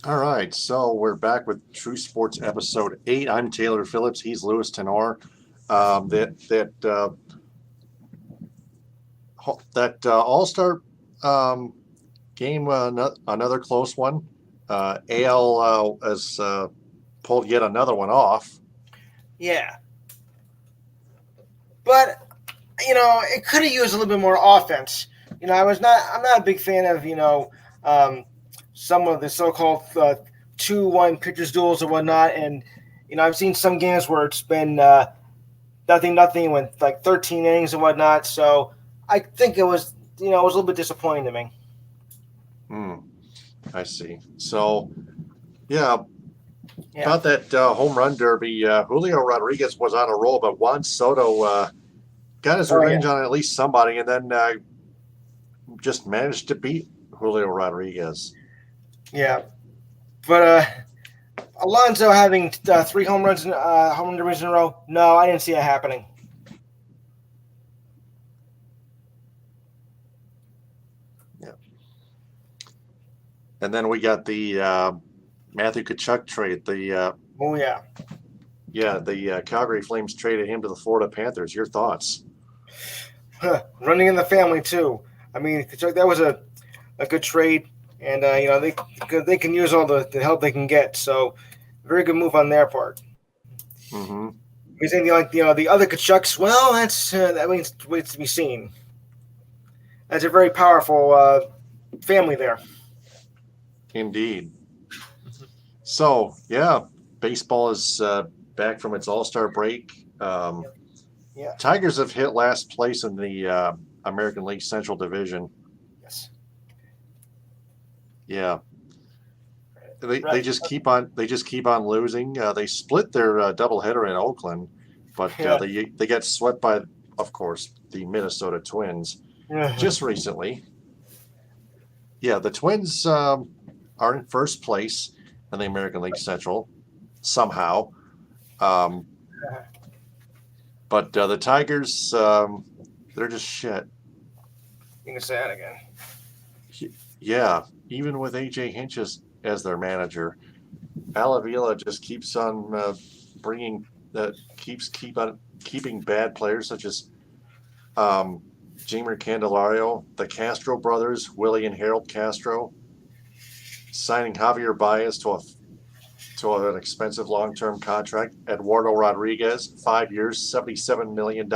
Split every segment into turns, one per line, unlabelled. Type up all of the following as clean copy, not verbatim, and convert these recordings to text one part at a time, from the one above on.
All right, so we're back with True Sports episode 8. I'm Taylor Phillips. He's Louis Tenor. That All Star game, another close one. AL has pulled yet another one off.
Yeah, but it could have used a little bit more offense. I'm not a big fan of um, some of the so-called 2-1 pitchers duels and whatnot, and I've seen some games where it's been nothing with like 13 innings and whatnot. So I think it was a little bit disappointing to me.
Hmm, I see. So, yeah,
Yeah.
about that home run derby, Julio Rodriguez was on a roll, but Juan Soto got his
Oh yeah.
revenge on at least somebody, and then just managed to beat Julio Rodriguez.
Yeah. But Alonso having 3 home run derbies in a row. No, I didn't see that happening.
Yeah. And then we got the Matthew Tkachuk trade.
Oh yeah.
The Calgary Flames traded him to the Florida Panthers. Your thoughts?
Running in the family too. I mean, that was a good trade, and they can use all the help they can get. So, very good move on their part.
Mm-hmm.
Because then the other Kachucks, well, that waits to be seen. That's a very powerful family there.
Indeed. So, yeah, baseball is back from its All-Star break.
Yeah.
Tigers have hit last place in the American League Central Division.
Yes.
Yeah, they just keep on losing. They split their doubleheader in Oakland, but
Yeah.
they get swept by, of course, the Minnesota Twins just recently. Yeah, the Twins are in first place in the American League Central somehow, um, but the Tigers, they're just shit.
You can say that again.
Yeah, even with AJ Hinch as their manager, Alavila just keeps on bringing keep on keeping bad players such as Jamer Candelario, the Castro brothers, Willie and Harold Castro, signing Javier Baez to an expensive long-term contract. Eduardo Rodriguez, 5 years, $77 million.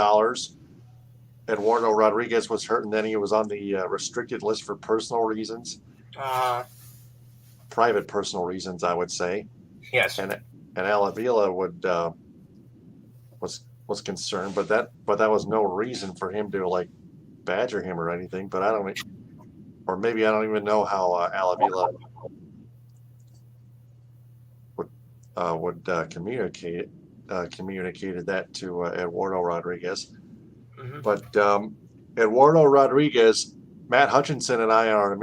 Eduardo Rodriguez was hurt, and then he was on the restricted list for personal reasons,
Uh,
private personal reasons, I would say.
yes.
And Alavila was concerned, but that was no reason for him to like badger him or anything. But I don't, or maybe I don't even know how Alavila would communicated that to Eduardo Rodriguez.
Mm-hmm.
But Eduardo Rodriguez, Matt Hutchinson and I on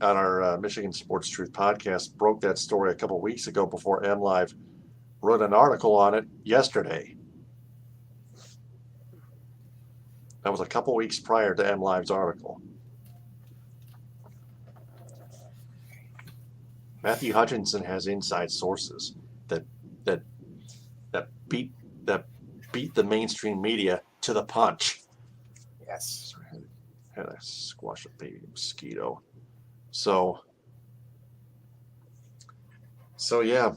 our Michigan Sports Truth podcast broke that story a couple weeks ago before MLive wrote an article on it yesterday. That was a couple weeks prior to MLive's article. Matthew Hutchinson has inside sources that beat the mainstream media to the punch.
Yes.
Had to squash a baby mosquito. So yeah.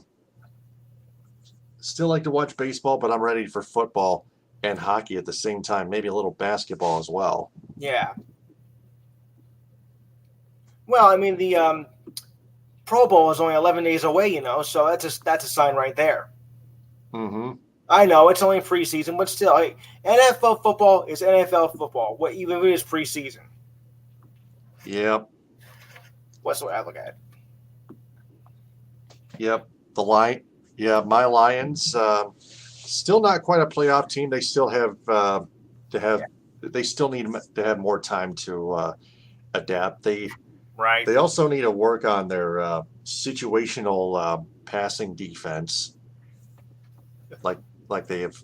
Still like to watch baseball, but I'm ready for football and hockey at the same time. Maybe a little basketball as well.
Yeah. Well, I mean the Pro Bowl is only 11 days away, so that's a sign right there.
Mm-hmm.
I know it's only preseason, but still, NFL football is NFL football. Even if it is preseason.
Yep.
What's the way I look at it?
Yep. My Lions, still not quite a playoff team. They still have they still need to have more time to adapt. They also need to work on their situational passing defense, like they have,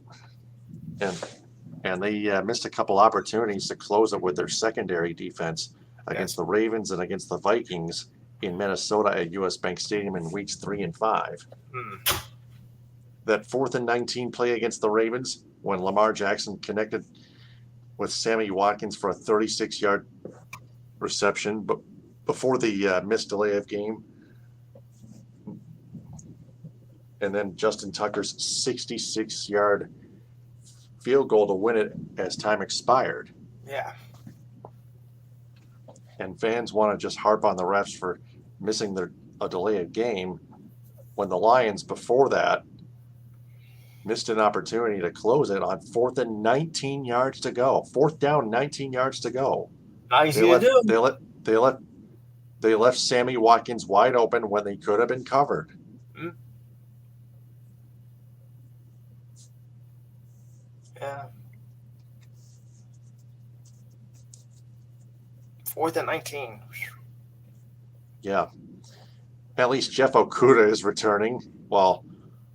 and they missed a couple opportunities to close it with their secondary defense against the Ravens and against the Vikings. in Minnesota at US Bank Stadium in weeks 3 and 5. That 4th and 19 play against the Ravens when Lamar Jackson connected with Sammy Watkins for a 36-yard reception, but before the missed delay of game. And then Justin Tucker's 66-yard field goal to win it as time expired.
Yeah.
And fans want to just harp on the refs for missing a delay of game when the Lions before that missed an opportunity to close it on 4th and 19 yards to go. 4th down, 19 yards to go.
Nice to do.
They left Sammy Watkins wide open when they could have been covered.
Yeah. 4th and 19.
Yeah. At least Jeff Okuda is returning. Well,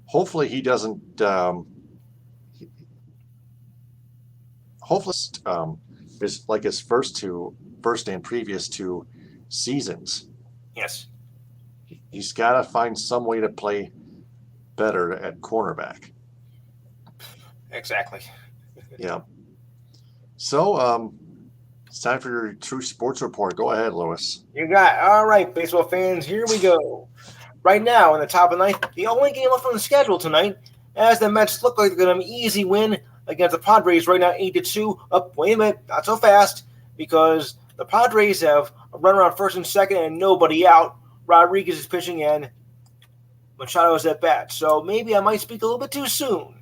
hopefully he doesn't. Hopefully, is like his first and previous 2 seasons.
Yes.
He's got to find some way to play better at cornerback.
Exactly.
Yeah. So, it's time for your True Sports Report. Go ahead, Lewis.
You got it. All right, baseball fans, here we go. Right now, in the top of the ninth, the only game left on the schedule tonight, as the Mets look like they're going to have an easy win against the Padres right now, 8-2. Up, wait a minute, not so fast, because the Padres have a run around first and second and nobody out. Rodriguez is pitching and Machado is at bat. So maybe I might speak a little bit too soon.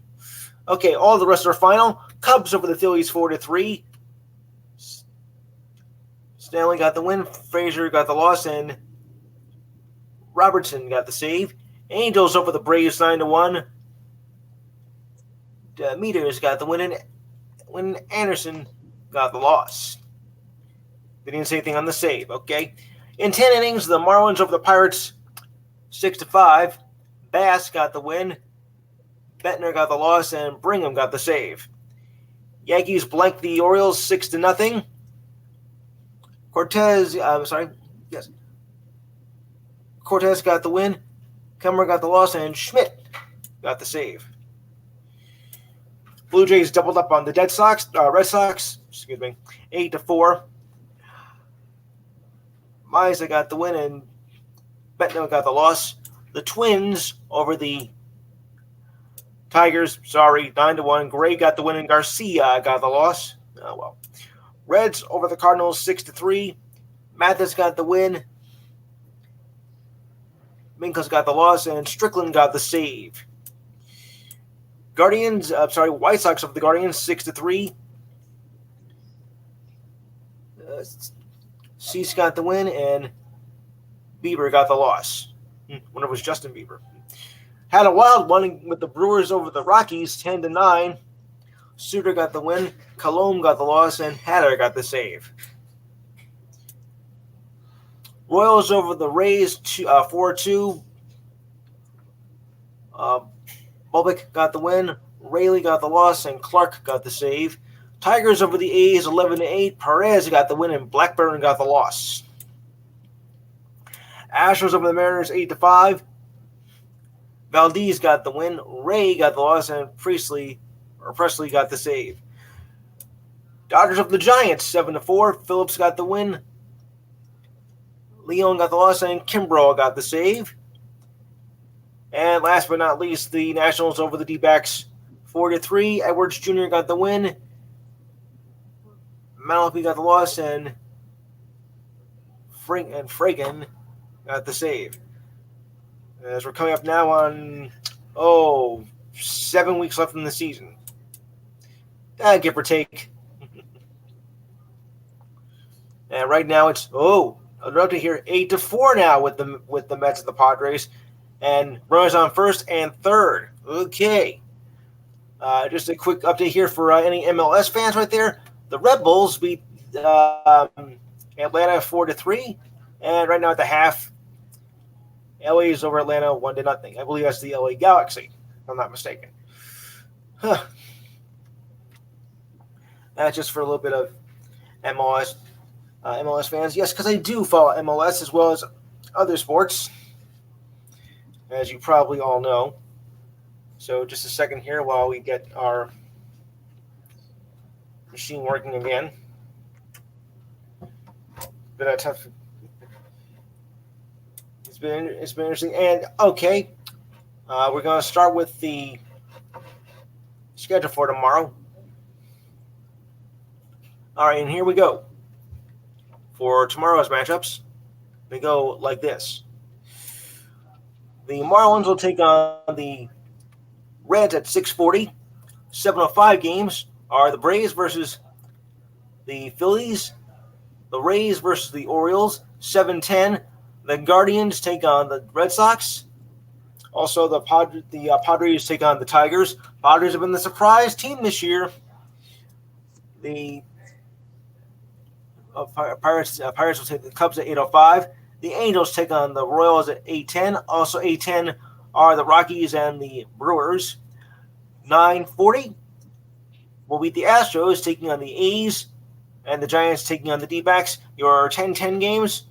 Okay, all the rest are final. Cubs over the Phillies 4-3. Stanley got the win. Frazier got the loss, and Robertson got the save. Angels over the Braves 9-1. Meters got the win, and when Anderson got the loss. They didn't say anything on the save. Okay, in 10 innings, the Marlins over the Pirates 6-5. Bass got the win. Bettner got the loss, and Brigham got the save. Yankees blanked the Orioles 6-0. Cortez got the win. Kemmer got the loss, and Schmidt got the save. Blue Jays doubled up on the Red Sox, 8-4. Miza got the win, and Bettner got the loss. The Twins over the Tigers, 9-1. Gray got the win, and Garcia got the loss. Oh, well. Reds over the Cardinals, 6-3. Mathis got the win. Minkus got the loss, and Strickland got the save. White Sox over the Guardians, 6-3. Cease got the win, and Bieber got the loss. Wonder if it was Justin Bieber. Had a wild one with the Brewers over the Rockies, 10-9. Suter got the win. Colomb got the loss, and Hatter got the save. Royals over the Rays, 4-2. Bubik got the win. Rayleigh got the loss, and Clark got the save. Tigers over the A's, 11-8. Perez got the win, and Blackburn got the loss. Astros over the Mariners, 8-5. Valdez got the win. Ray got the loss, and Presley got the save. Dodgers over the Giants, 7-4. Phillips got the win. Leon got the loss, and Kimbrell got the save. And last but not least, the Nationals over the D-backs, 4-3. Edwards Jr. got the win. Malapi got the loss, and Fragan got the save. As we're coming up now on, 7 weeks left in the season. Give or take. And right now it's, I'd love to hear 8-4 now with the Mets and the Padres. And runners on first and third. Okay. Just a quick update here for any MLS fans right there. The Red Bulls beat Atlanta 4-3. And right now at the half, LA is over Atlanta 1-0. I believe that's the LA Galaxy, if I'm not mistaken. That's just for a little bit of MLS fans. Yes, because I do follow MLS as well as other sports, as you probably all know. So just a second here while we get our machine working again. Been a tough. It's been interesting. And okay, we're going to start with the schedule for tomorrow. All right, and here we go. For tomorrow's matchups, they go like this. The Marlins will take on the Reds at 6:40. 7:05 games are the Braves versus the Phillies. The Rays versus the Orioles. 7:10. The Guardians take on the Red Sox. Also, the Padres take on the Tigers. Padres have been the surprise team this year. The Pirates will take the Cubs at 8:05. The Angels take on the Royals at 8:10. Also 8:10 are the Rockies and the Brewers. 9:40 will be the Astros taking on the A's and the Giants taking on the D-backs. Your 10:10 games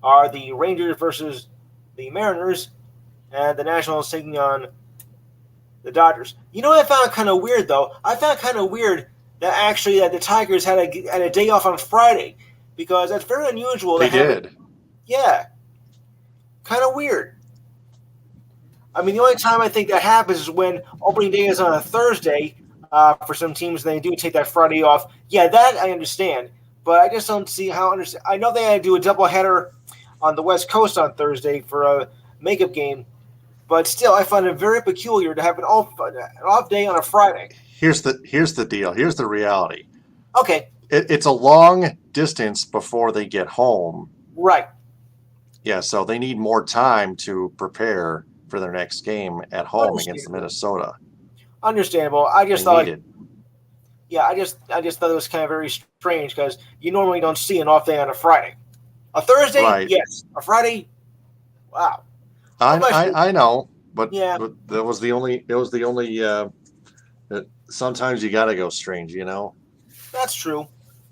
are the Rangers versus the Mariners and the Nationals taking on the Dodgers. You know what I found kind of weird, though? I found kind of weird that actually that the Tigers had a day off on Friday, because that's very unusual.
They did.
Yeah. Kind of weird. I mean, the only time I think that happens is when opening day is on a Thursday for some teams, and they do take that Friday off. Yeah, that I understand. But I just don't see how – I know they had to do a doubleheader on the West Coast on Thursday for a makeup game. But still, I find it very peculiar to have an off day on a Friday.
Here's the deal. Here's the reality.
Okay.
It's a long distance before they get home.
Right.
Yeah, so they need more time to prepare for their next game at home against Minnesota.
Understandable. I just thought I just thought it was kind of very strange, because you normally don't see an off day on a Friday. A Thursday,
right.
Yes. A Friday, wow.
I know, but
yeah.
But that was the only. It was the only. Sometimes you got to go strange, you know.
That's true.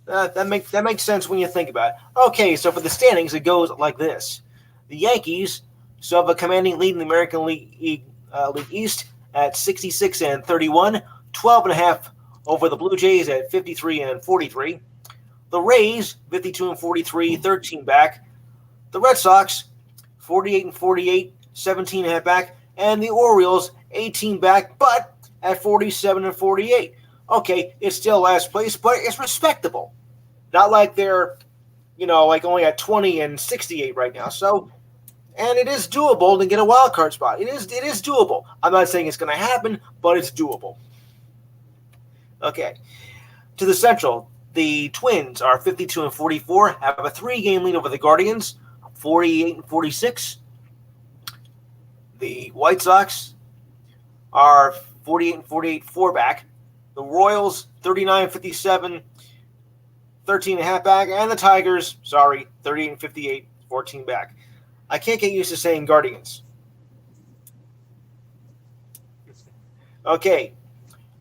That makes sense when you think about it. Okay, so for the standings, it goes like this: the Yankees still have a commanding lead in the American League East at 66-31, 12.5 over the Blue Jays at 53-43. The Rays 52-43, 13 back. The Red Sox 48-48, 17.5 back, and the Orioles 18 back, but at 47-48. Okay, it's still last place, but it's respectable. Not like they're, like only at 20-68 right now. So, and it is doable to get a wild card spot. It is doable. I'm not saying it's going to happen, but it's doable. Okay, to the Central, the Twins are 52-44, have a 3-game lead over the Guardians, 48-46. The White Sox are 48-48, 4 back. The Royals 39-57, 13.5 back, and the Tigers, 38-58, 14 back. I can't get used to saying Guardians. Okay,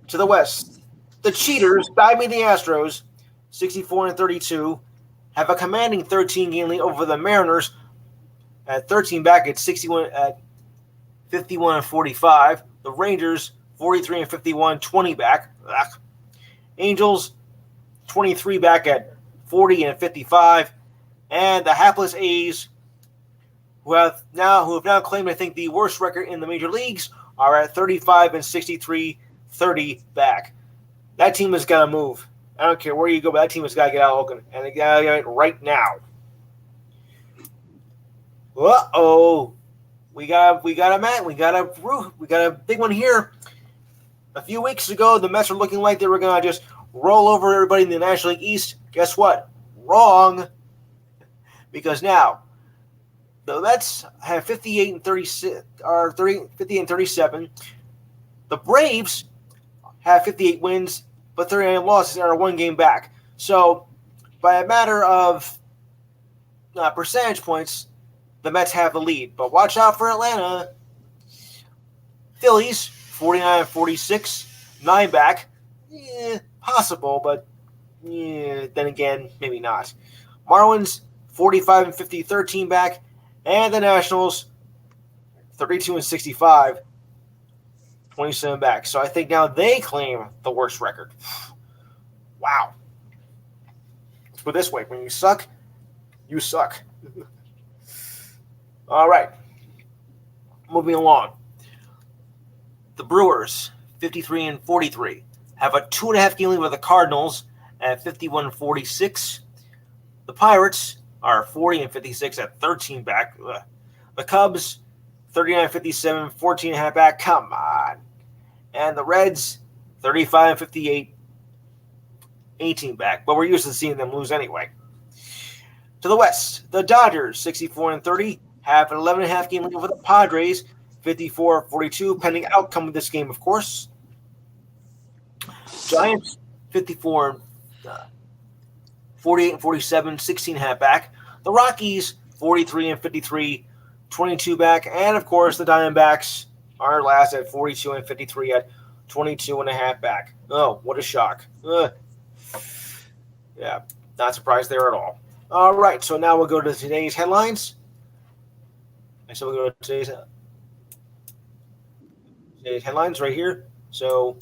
to the West, the Cheaters, I mean the Astros, 64-32, have a commanding 13-game lead over the Mariners at 13 back at 51-45. The Rangers 43-51, 20 back. Angels 23 back at 40-55, and the hapless A's, who have now claimed, I think, the worst record in the major leagues, are at 35-63, 30 back. That team has got to move. I don't care where you go, but that team has got to get out of Oakland, and they got to get it right now. Uh-oh. We got a big one here. A few weeks ago, the Mets were looking like they were going to just roll over everybody in the National League East. Guess what? Wrong. Because now the Mets have 50-37. The Braves have 58 wins, but 39 losses and are 1 game back. So, by a matter of percentage points, the Mets have the lead. But watch out for Atlanta. Phillies 49-46, 9 back. Possible, but then again, maybe not. Marlins 45-50, 13 back. And the Nationals, 32-65, 27 back. So I think now they claim the worst record. Wow. Let's put it this way. When you suck, you suck. All right. Moving along. The Brewers, 53-43, have a 2.5 game lead with the Cardinals at 51-46. The Pirates are 40-56 at 13 back. Ugh. The Cubs, 39-57, 14.5 back. Come on. And the Reds, 35-58, 18 back. But we're used to seeing them lose anyway. To the West, the Dodgers, 64-30, have an 11.5 game lead over the Padres, 54-42, pending outcome of this game, of course. Giants, 54, 48-47, 16.5 back. The Rockies, 43-53, 22 back. And, of course, the Diamondbacks are last at 42-53 at 22.5 back. Oh, what a shock. Yeah, not surprised there at all. All right, so now we'll go to today's headlines. And so we'll go to today's headlines right here. So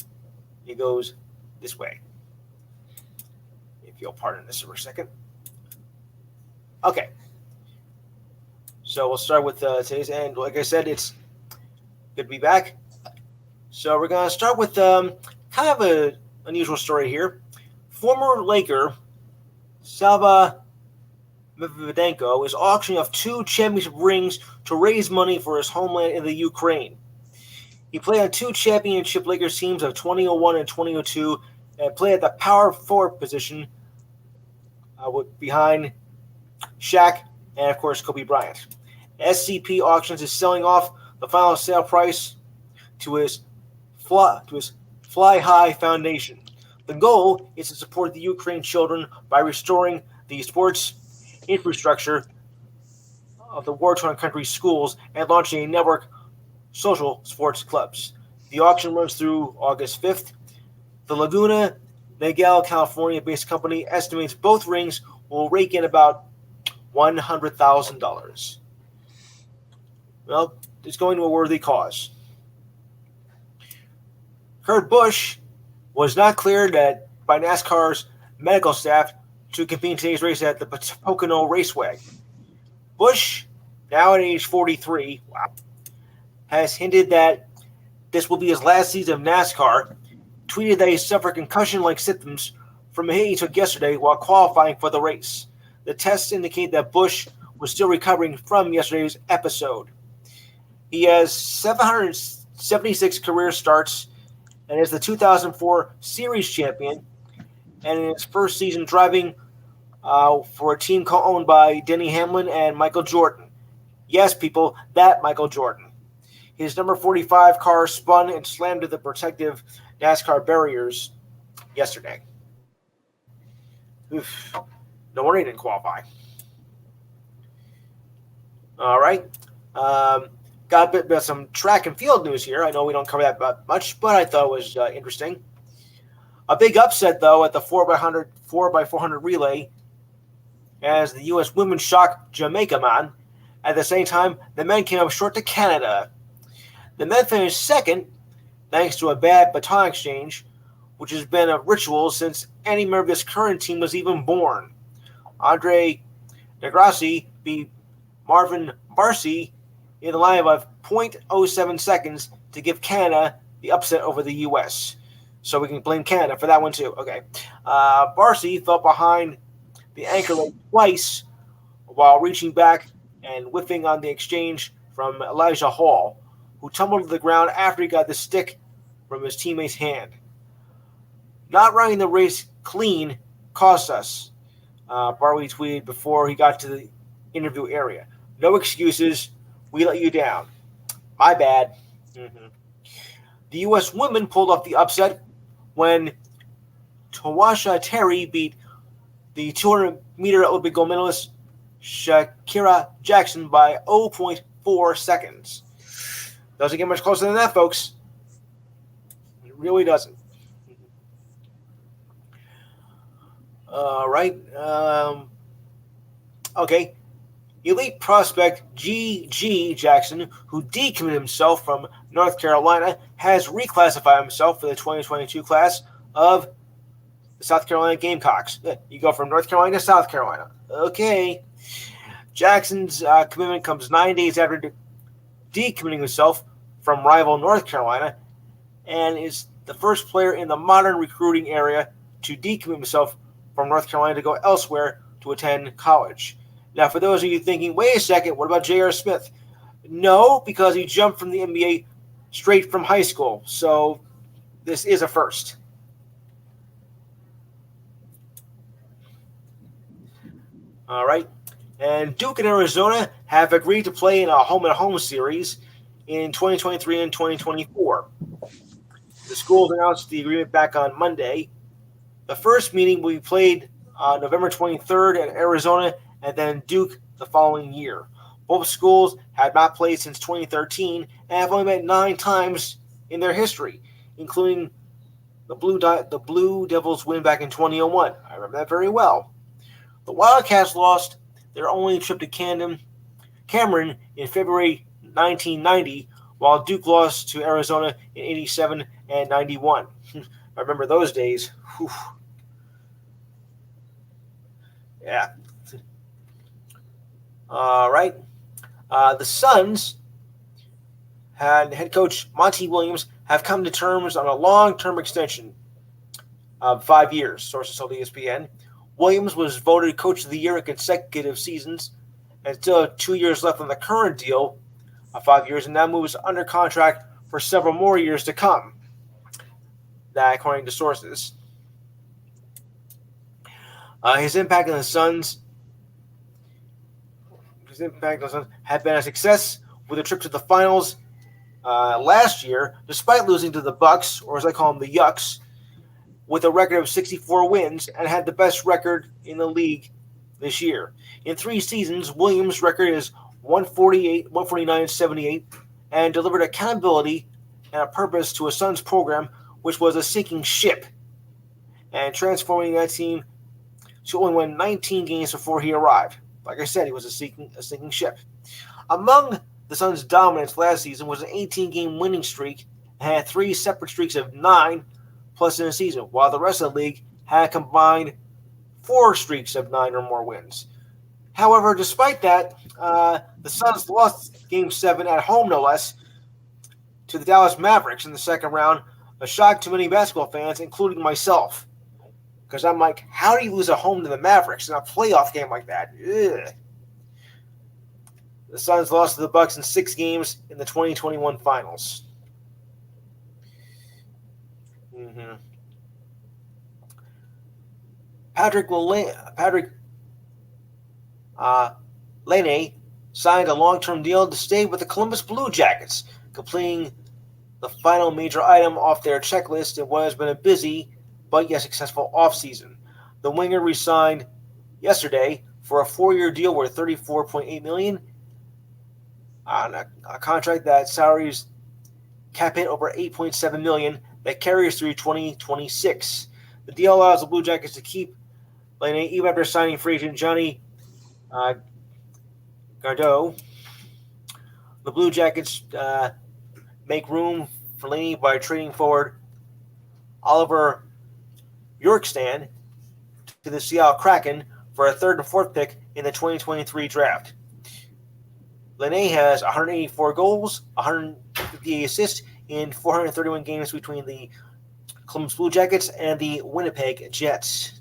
it goes this way. If you'll pardon this for a second. Okay. So we'll start with today's, and like I said, it's good to be back. So we're going to start with kind of an unusual story here. Former Laker Salva Mavdenko is auctioning off 2 championship rings to raise money for his homeland in the Ukraine. He played on 2 championship Lakers teams of 2001 and 2002 and played at the power forward position behind Shaq and, of course, Kobe Bryant. SCP Auctions is selling off the final sale price to his Fly High Foundation. The goal is to support the Ukraine children by restoring the sports infrastructure of the war-torn country's schools and launching a network of social sports clubs. The auction runs through August 5th. The Laguna Niguel, California-based company estimates both rings will rake in about $100,000. Well, it's going to a worthy cause. Kurt Busch was not cleared by NASCAR's medical staff to compete in today's race at the Pocono Raceway. Busch, now at age 43, has hinted that this will be his last season of NASCAR, tweeted that he suffered concussion-like symptoms from a hit he took yesterday while qualifying for the race. The tests indicate that Busch was still recovering from yesterday's episode. He has 776 career starts and is the 2004 Series champion, and in his first season driving for a team owned by Denny Hamlin and Michael Jordan. Yes, people, that Michael Jordan. His number 45 car spun and slammed to the protective NASCAR barriers yesterday. Oof. No wonder he didn't qualify. All right. Got a bit of some track and field news here. I know we don't cover that much, but I thought it was interesting. A big upset, though, at the 4x400 relay as the U.S. women shocked Jamaica man. At the same time, the men came up short to Canada. The men finished second, thanks to a bad baton exchange, which has been a ritual since any member of this current team was even born. Andre Degrassi beat Marvin Barcy in the line of 0.07 seconds to give Canada the upset over the U.S. So we can blame Canada for that one too. Okay. Barcy fell behind the anchor leg twice while reaching back and whiffing on the exchange from Elijah Hall, who tumbled to the ground after he got the stick from his teammate's hand. Not running the race clean cost us, Barley tweeted before he got to the interview area. No excuses. We let you down. My bad. Mm-hmm. The U.S. women pulled off the upset when Tawasha Terry beat the 200-meter Olympic gold medalist Shakira Jackson by 0.4 seconds. Doesn't get much closer than that, folks. It really doesn't. All right. Okay. Elite prospect G. Jackson, who decommitted himself from North Carolina, has reclassified himself for the 2022 class of the South Carolina Gamecocks. You go from North Carolina to South Carolina. Okay. Jackson's commitment comes 9 days after decommitting himself from rival North Carolina, and is the first player in the modern recruiting area to decommit himself from North Carolina to go elsewhere to attend college. Now, for those of you thinking, wait a second, what about J.R. Smith? No, because he jumped from the NBA straight from high school. So this is a first. All right. And Duke and Arizona have agreed to play in a home-and-home series in 2023 and 2024. The schools announced the agreement back on Monday. The first meeting will be played on November 23rd at Arizona, and then Duke the following year. Both schools have not played since 2013 and have only met 9 times in their history, including the Blue Devils win back in 2001. I remember that very well. The Wildcats lost their only trip to Cameron in February 1990, while Duke lost to Arizona in 87 and 91. I remember those days. Whew. Yeah. All right. The Suns and head coach Monty Williams have come to terms on a long-term extension of 5 years, sources told ESPN. Williams was voted Coach of the Year in consecutive seasons and still have 2 years left on the current deal of 5 years, and now moves under contract for several more years to come. That, according to sources. His impact on the Suns had been a success with a trip to the finals last year, despite losing to the Bucks, or as I call them, the Yucks, with a record of 64 wins, and had the best record in the league this year. In 3 seasons, Williams' record is 149-78, and delivered accountability and a purpose to a Suns program which was a sinking ship, and transforming that team to only win 19 games before he arrived. Like I said, he was a sinking ship. Among the Suns' dominance last season was an 18-game winning streak and had 3 separate streaks of 9 plus in a season, while the rest of the league had combined 4 streaks of 9 or more wins. However, despite that, the Suns lost Game 7 at home, no less, to the Dallas Mavericks in the second round, a shock to many basketball fans, including myself. Because I'm like, how do you lose at home to the Mavericks in a playoff game like that? Ugh. The Suns lost to the Bucks in 6 games in the 2021 finals. Patrick Lane signed a long-term deal to stay with the Columbus Blue Jackets, completing the final major item off their checklist in what has been a busy but yet successful offseason. The winger re-signed yesterday for a 4-year deal worth $34.8 million on a contract that salaries cap hit over $8.7 million that carries through 2026. The deal allows the Blue Jackets to keep Lane even after signing free agent Johnny Gaudreau. The Blue Jackets make room for Lane by trading forward Oliver Bjorkstrand to the Seattle Kraken for a 3rd and 4th pick in the 2023 draft. Lane has 184 goals, 158 assists in 431 games between the Columbus Blue Jackets and the Winnipeg Jets.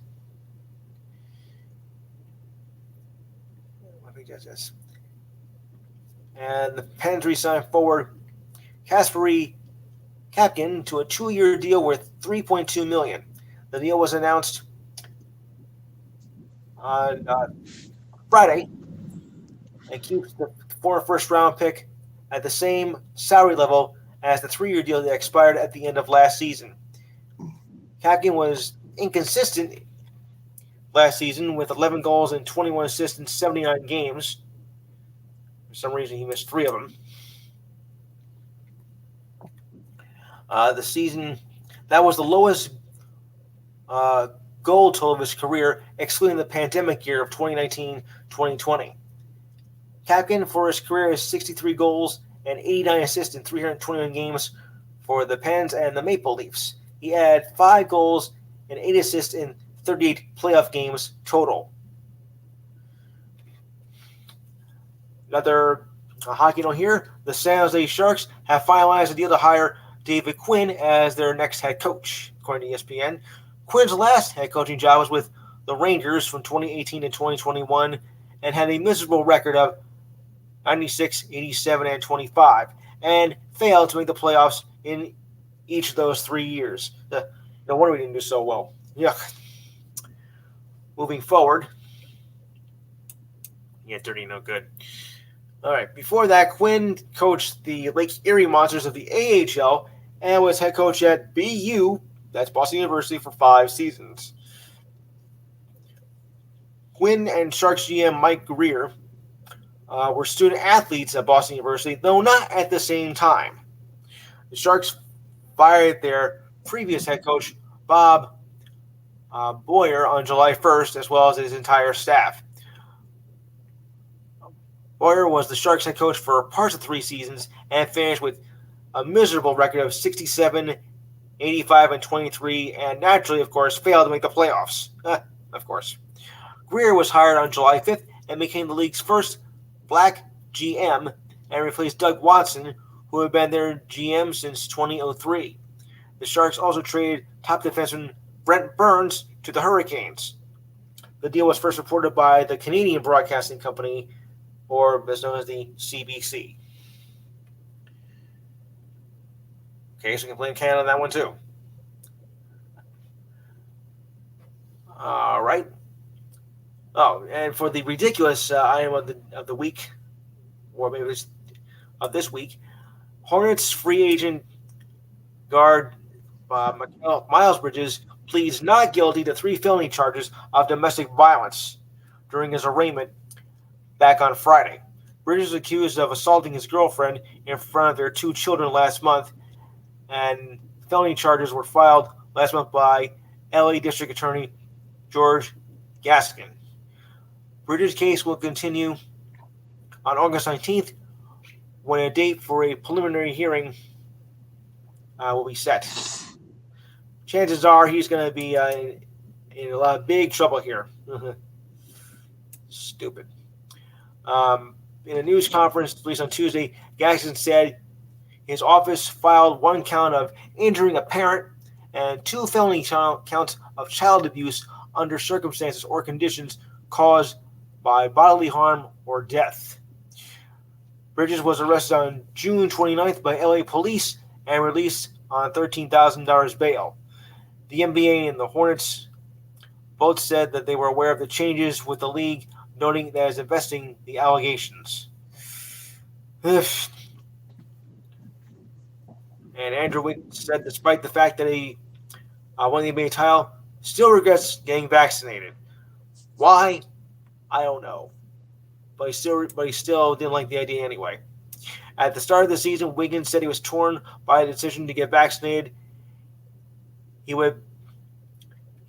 And the Pens re-signed forward Kasperi Kapanen to a 2-year deal worth $3.2 million. The deal was announced on Friday and keeps the former first-round pick at the same salary level as the 3-year deal that expired at the end of last season. Kapanen was inconsistent last season with 11 goals and 21 assists in 79 games. For some reason, he missed 3 of them. The season, that was the lowest goal total of his career, excluding the pandemic year of 2019-2020. Captain for his career is 63 goals and 89 assists in 321 games for the Pens and the Maple Leafs. He had 5 goals and 8 assists in 38 playoff games total. Another hockey note here, the San Jose Sharks have finalized a deal to hire David Quinn as their next head coach, according to ESPN. Quinn's last head coaching job was with the Rangers from 2018 to 2021 and had a miserable record of 96, 87, and 25, and failed to make the playoffs in each of those 3 years. No wonder we didn't do so well. Yuck. Moving forward. Yeah, dirty, no good. All right, before that, Quinn coached the Lake Erie Monsters of the AHL and was head coach at BU, that's Boston University, for 5 seasons. Quinn and Sharks GM Mike Greer were student athletes at Boston University, though not at the same time. The Sharks fired their previous head coach, Bob Boyer, on July 1st, as well as his entire staff. Boyer was the Sharks head coach for parts of 3 seasons and finished with a miserable record of 67, 85, and 23, and naturally, of course, failed to make the playoffs. Of course. Greer was hired on July 5th and became the league's first black GM and replaced Doug Watson, who had been their GM since 2003. The Sharks also traded top defenseman Brent Burns to the Hurricanes. The deal was first reported by the Canadian Broadcasting Company, or best known as the CBC. Okay, so we can blame Canada on that one too. All right. Oh, and for the ridiculous item of the week, or maybe it's of this week, Hornets free agent guard Miles Bridges pleads not guilty to 3 felony charges of domestic violence during his arraignment back on Friday. Bridges was accused of assaulting his girlfriend in front of their 2 children last month, and felony charges were filed last month by LA District Attorney George Gaskin. Bridges' case will continue on August 19th, when a date for a preliminary hearing will be set. Chances are he's going to be in a lot of big trouble here. Stupid. In a news conference released on Tuesday, Gaskin said his office filed 1 count of injuring a parent and 2 felony counts of child abuse under circumstances or conditions caused by bodily harm or death. Bridges was arrested on June 29th by LA police and released on $13,000 bail. The NBA and the Hornets both said that they were aware of the changes with the league, noting that it is investigating the allegations. And Andrew Wiggins said despite the fact that he won the NBA title, still regrets getting vaccinated. Why? I don't know. But he still didn't like the idea anyway. At the start of the season, Wiggins said he was torn by the decision to get vaccinated. He would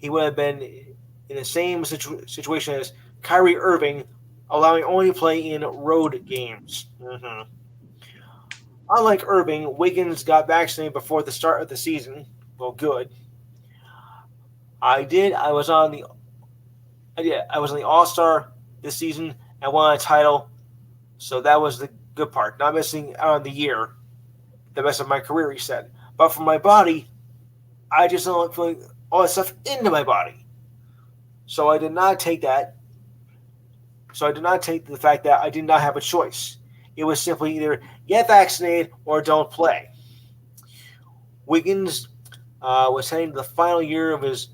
have been in the same situation as Kyrie Irving, allowing only to play in road games. Unlike Irving, Wiggins got vaccinated before the start of the season. Well, good. I was on the All-Star this season and won a title, so that was the good part. Not missing out on the year, the best of my career, he said. But for my body, I just don't like feeling all that stuff into my body. So I did not take that. So I did not take the fact that I did not have a choice. It was simply either get vaccinated or don't play. Wiggins was heading to the final year of his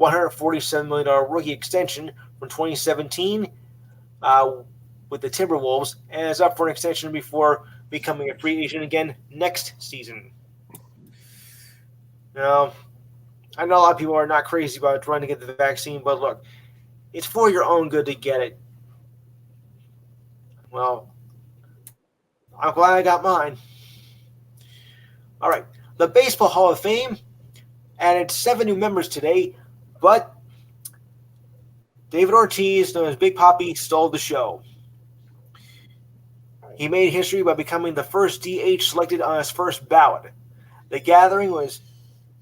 $147 million rookie extension from 2017 with the Timberwolves, and is up for an extension before becoming a free agent again next season. Now, I know a lot of people are not crazy about trying to get the vaccine, but look, it's for your own good to get it. Well, I'm glad I got mine. All right, the Baseball Hall of Fame added 7 new members today, but David Ortiz, known as Big Papi, stole the show. He made history by becoming the first DH selected on his first ballot. The gathering was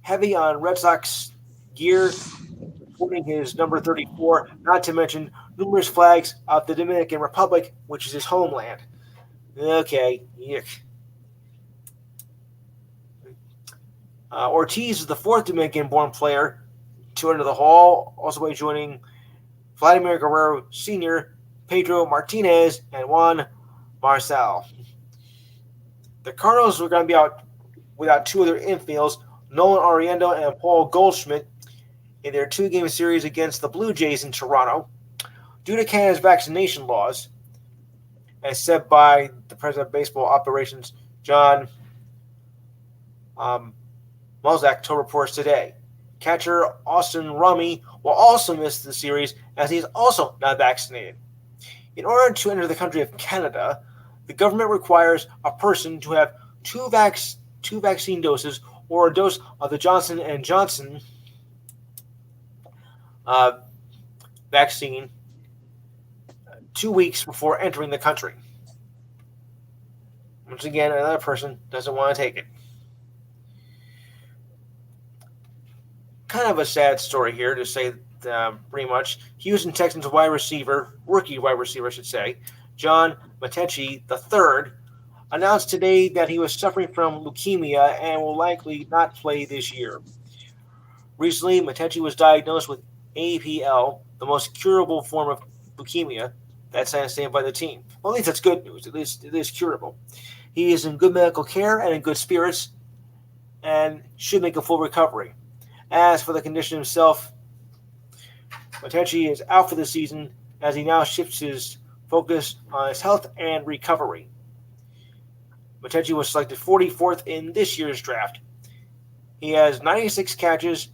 heavy on Red Sox gear, supporting his number 34, not to mention numerous flags of the Dominican Republic, which is his homeland. Okay, yuck. Ortiz is the fourth Dominican-born player to enter the Hall, also by joining Vladimir Guerrero Sr., Pedro Martinez, and Juan Marcel. The Cardinals were going to be out without two of their infields, Nolan Ariendo and Paul Goldschmidt, in their two-game series against the Blue Jays in Toronto, due to Canada's vaccination laws, as said by the president of baseball operations, John Mozak, told reports today. Catcher Austin Rummy will also miss the series as he is also not vaccinated. In order to enter the country of Canada, the government requires a person to have two vaccine doses or a dose of the Johnson & Johnson vaccine 2 weeks before entering the country. Once again, another person doesn't want to take it. Kind of a sad story here, to say pretty much. Houston Texans rookie wide receiver, I should say, John Matthew III, announced today that he was suffering from leukemia and will likely not play this year. Recently, Matthew was diagnosed with APL, the most curable form of leukemia. That's understood by the team. Well, at least that's good news. At least it is curable. He is in good medical care and in good spirits and should make a full recovery. As for the condition himself, Matthew is out for the season as he now shifts his focus on his health and recovery. Matthew was selected 44th in this year's draft. He has 96 catches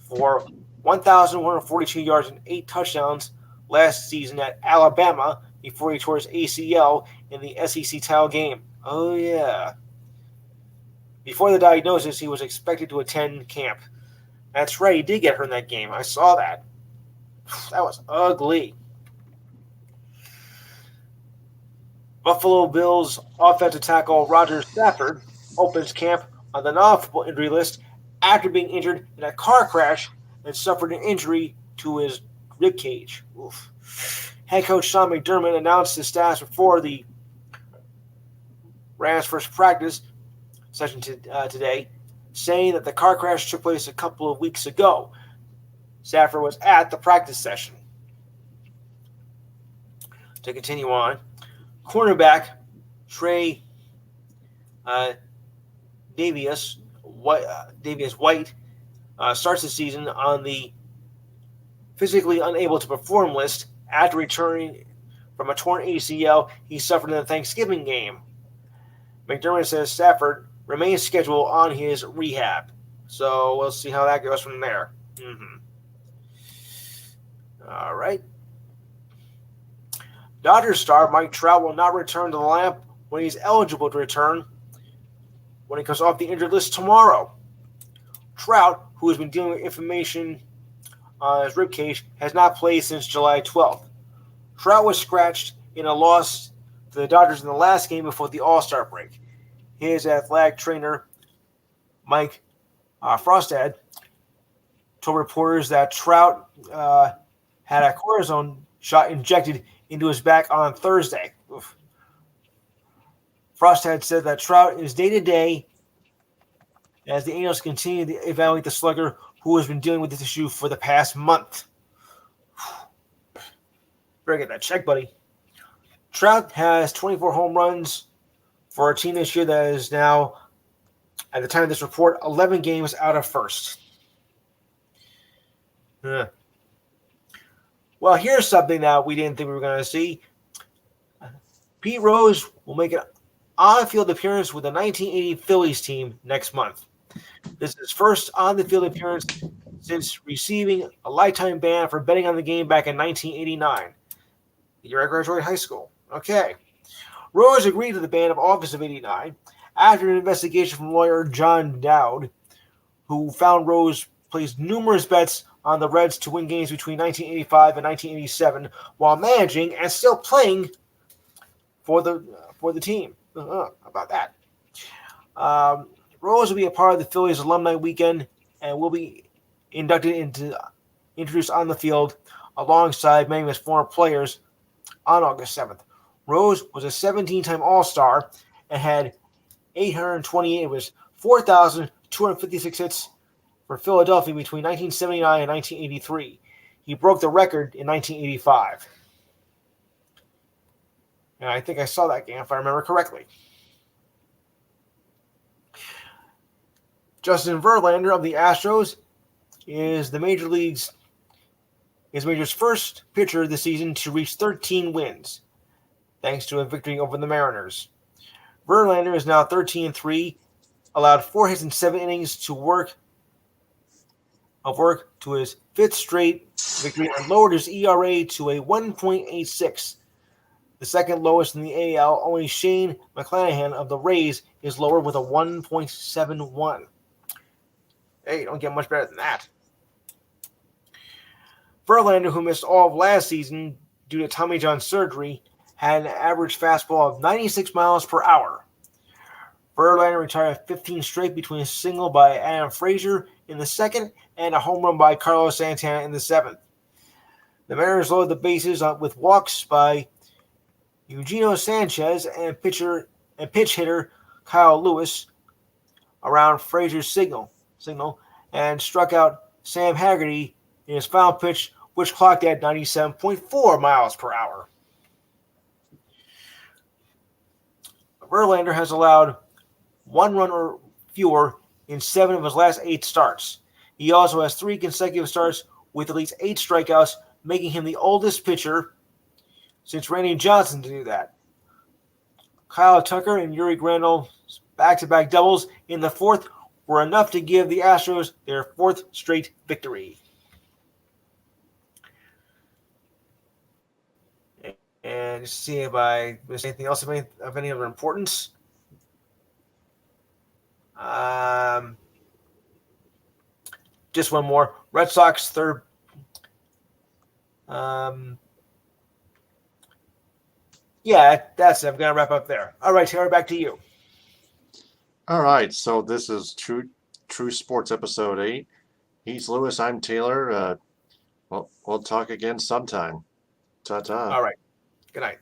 for 1,142 yards and 8 touchdowns last season at Alabama before he tore his ACL in the SEC title game. Oh, yeah. Before the diagnosis, he was expected to attend camp. That's right, he did get hurt in that game. I saw that. That was ugly. Buffalo Bills offensive tackle Roger Stafford opens camp on the non-football injury list after being injured in a car crash and suffered an injury to his rib cage. Oof. Head coach Sean McDermott announced his status before the Rams' first practice session today, saying that the car crash took place a couple of weeks ago. Stafford was at the practice session. To continue on, cornerback Trey Davius White starts the season on the physically unable to perform list after returning from a torn ACL he suffered in the Thanksgiving game. McDermott says Stafford remains scheduled on his rehab. So we'll see how that goes from there. All right. Dodgers star Mike Trout will not return to the lineup when he's eligible to return when he comes off the injured list tomorrow. Trout, who has been dealing with inflammation on his ribcage, has not played since July 12th. Trout was scratched in a loss to the Dodgers in the last game before the All-Star break. His athletic trainer, Mike Frostad, told reporters that Trout had a cortisone shot injected into his back on Thursday. Oof. Frostad said that Trout is day-to-day as the Angels continue to evaluate the slugger who has been dealing with this issue for the past month. Better get that check, buddy. Trout has 24 home runs for a team this year that is now, at the time of this report, 11 games out of first. Well, here's something that we didn't think we were going to see. Pete Rose will make an on-field appearance with the 1980 Phillies team next month. This is his first on-the-field appearance since receiving a lifetime ban for betting on the game back in 1989, the year I graduated high school. Okay. Rose agreed to the ban of August of 89 after an investigation from lawyer John Dowd, who found Rose placed numerous bets on the Reds to win games between 1985 and 1987 while managing and still playing for for the team. How about that? Rose will be a part of the Phillies alumni weekend and will be introduced on the field alongside many of his former players on August 7th. Rose was a 17-time All-Star and had 828. It was 4,256 hits for Philadelphia between 1979 and 1983. He broke the record in 1985. And I think I saw that game, if I remember correctly. Justin Verlander of the Astros is the major's first pitcher this season to reach 13 wins, thanks to a victory over the Mariners. Verlander is now 13-3, allowed 4 hits in 7 innings to work to his 5th straight victory and lowered his ERA to a 1.86, the second lowest in the AL. Only Shane McClanahan of the Rays is lower with a 1.71. Hey, you don't get much better than that. Verlander, who missed all of last season due to Tommy John surgery, had an average fastball of 96 miles per hour. Verlander retired 15 straight between a single by Adam Frazier in the 2nd and a home run by Carlos Santana in the 7th. The Mariners loaded the bases with walks by Eugenio Sanchez and pitch hitter Kyle Lewis around Frazier's signal and struck out Sam Haggerty in his final pitch, which clocked at 97.4 miles per hour. Verlander has allowed 1 run or fewer in 7 of his last 8 starts. He also has 3 consecutive starts with at least 8 strikeouts, making him the oldest pitcher since Randy Johnson to do that. Kyle Tucker and Yuri Grandel's back-to-back doubles in the 4th were enough to give the Astros their 4th straight victory. And just see if I missed anything else of any other importance. Just one more. Red Sox third. Yeah, that's it. I'm going to wrap up there. All right, Terry, back to you.
All right, so this is True Sports Episode 8. He's Lewis, I'm Taylor. We'll talk again sometime. Ta-ta.
All right. Good night.